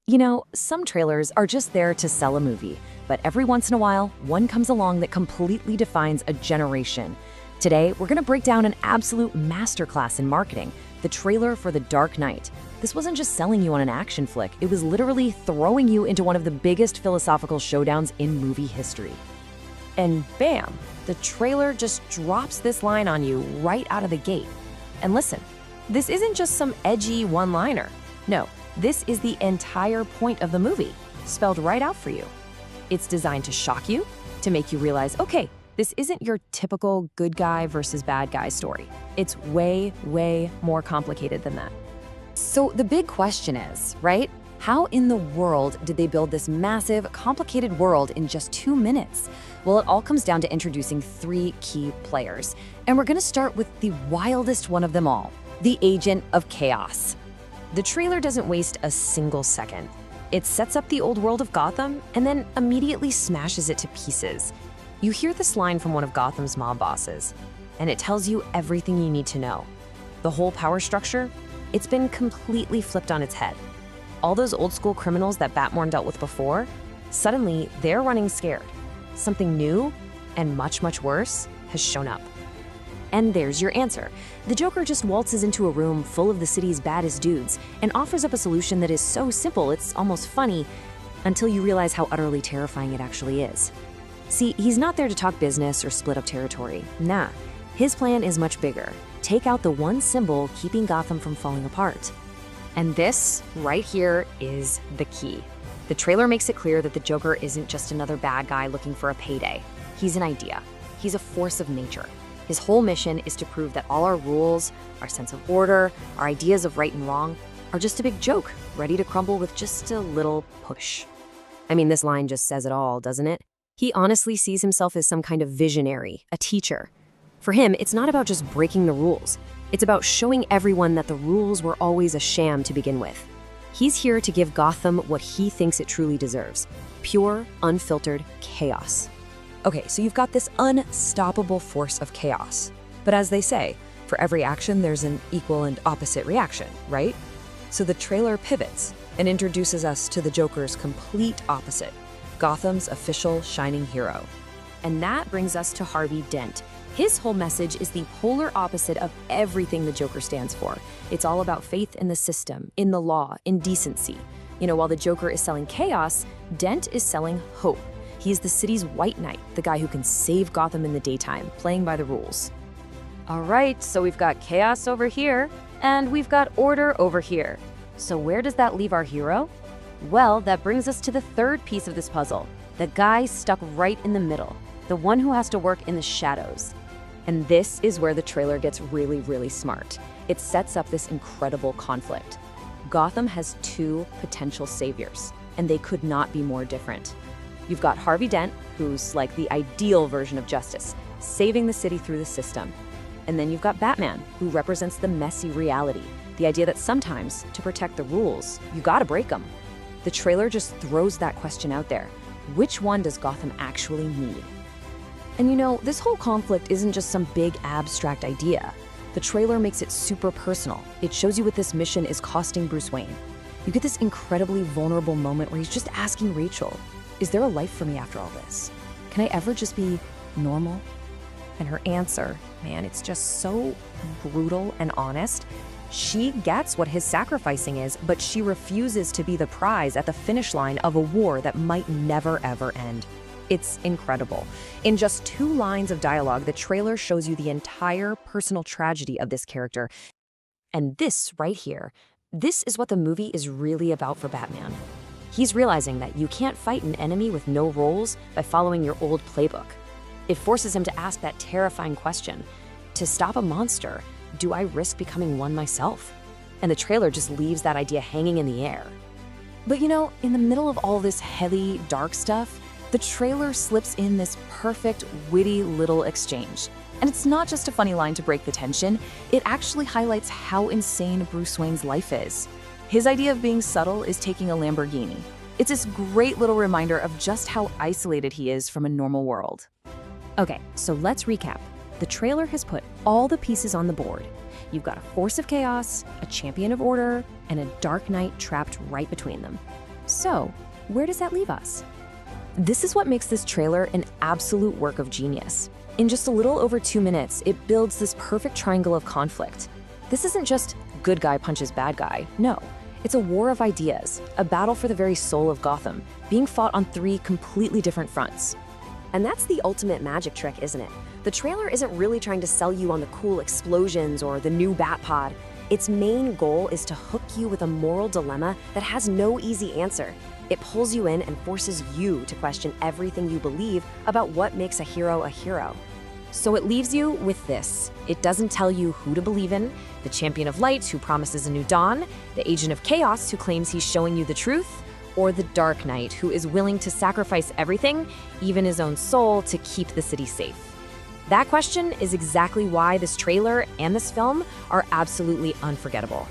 You know, some trailers are just there to sell a movie, but every once in a while, one comes along that completely defines a generation. Today, we're going to break down an absolute masterclass in marketing, the trailer for The Dark Knight. This wasn't just selling you on an action flick, it was literally throwing you into one of the biggest philosophical showdowns in movie history. And bam, the trailer just drops this line on you right out of the gate. And listen, this isn't just some edgy one-liner. No, this is the entire point of the movie, spelled right out for you. It's designed to shock you, to make you realize, okay, this isn't your typical good guy versus bad guy story. It's way, way more complicated than that. So the big question is, right? How in the world did they build this massive, complicated world in just 2 minutes? Well, it all comes down to introducing 3 key players. And we're gonna start with the wildest one of them all, the Agent of Chaos. The trailer doesn't waste a single second. It sets up the old world of Gotham and then immediately smashes it to pieces. You hear this line from one of Gotham's mob bosses, and it tells you everything you need to know. The whole power structure, it's been completely flipped on its head. All those old school criminals that Batman dealt with before, suddenly they're running scared. Something new and much, much worse has shown up. And there's your answer. The Joker just waltzes into a room full of the city's baddest dudes and offers up a solution that is so simple it's almost funny until you realize how utterly terrifying it actually is. See, he's not there to talk business or split up territory. Nah, his plan is much bigger. Take out the one symbol keeping Gotham from falling apart. And this, right here, is the key. The trailer makes it clear that the Joker isn't just another bad guy looking for a payday. He's an idea. He's a force of nature. His whole mission is to prove that all our rules, our sense of order, our ideas of right and wrong are just a big joke, ready to crumble with just a little push. I mean, this line just says it all, doesn't it? He honestly sees himself as some kind of visionary, a teacher. For him, it's not about just breaking the rules. It's about showing everyone that the rules were always a sham to begin with. He's here to give Gotham what he thinks it truly deserves: pure, unfiltered chaos. Okay, so you've got this unstoppable force of chaos. But as they say, for every action, there's an equal and opposite reaction, right? So the trailer pivots and introduces us to the Joker's complete opposite, Gotham's official shining hero. And that brings us to Harvey Dent. His whole message is the polar opposite of everything the Joker stands for. It's all about faith in the system, in the law, in decency. You know, while the Joker is selling chaos, Dent is selling hope. He's the city's white knight, the guy who can save Gotham in the daytime, playing by the rules. All right, so we've got chaos over here, and we've got order over here. So where does that leave our hero? Well, that brings us to the third piece of this puzzle, the guy stuck right in the middle, the one who has to work in the shadows. And this is where the trailer gets really, really smart. It sets up this incredible conflict. Gotham has 2 potential saviors, and they could not be more different. You've got Harvey Dent, who's like the ideal version of justice, saving the city through the system. And then you've got Batman, who represents the messy reality, the idea that sometimes, to protect the rules, you gotta break them. The trailer just throws that question out there. Which one does Gotham actually need? And you know, this whole conflict isn't just some big abstract idea. The trailer makes it super personal. It shows you what this mission is costing Bruce Wayne. You get this incredibly vulnerable moment where he's just asking Rachel, is there a life for me after all this? Can I ever just be normal? And her answer, man, it's just so brutal and honest. She gets what his sacrificing is, but she refuses to be the prize at the finish line of a war that might never, ever end. It's incredible. In just 2 lines of dialogue, the trailer shows you the entire personal tragedy of this character. And this right here, this is what the movie is really about for Batman. He's realizing that you can't fight an enemy with no roles by following your old playbook. It forces him to ask that terrifying question. To stop a monster, do I risk becoming one myself? And the trailer just leaves that idea hanging in the air. But you know, in the middle of all this heavy, dark stuff, the trailer slips in this perfect, witty little exchange. And it's not just a funny line to break the tension, it actually highlights how insane Bruce Wayne's life is. His idea of being subtle is taking a Lamborghini. It's this great little reminder of just how isolated he is from a normal world. Okay, so let's recap. The trailer has put all the pieces on the board. You've got a force of chaos, a champion of order, and a dark knight trapped right between them. So, where does that leave us? This is what makes this trailer an absolute work of genius. In just a little over 2 minutes, it builds this perfect triangle of conflict. This isn't just good guy punches bad guy, no. It's a war of ideas, a battle for the very soul of Gotham, being fought on 3 completely different fronts. And that's the ultimate magic trick, isn't it? The trailer isn't really trying to sell you on the cool explosions or the new Batpod. Its main goal is to hook you with a moral dilemma that has no easy answer. It pulls you in and forces you to question everything you believe about what makes a hero a hero. So it leaves you with this. It doesn't tell you who to believe in, the champion of light who promises a new dawn, the agent of chaos who claims he's showing you the truth, or the Dark Knight who is willing to sacrifice everything, even his own soul, to keep the city safe. That question is exactly why this trailer and this film are absolutely unforgettable.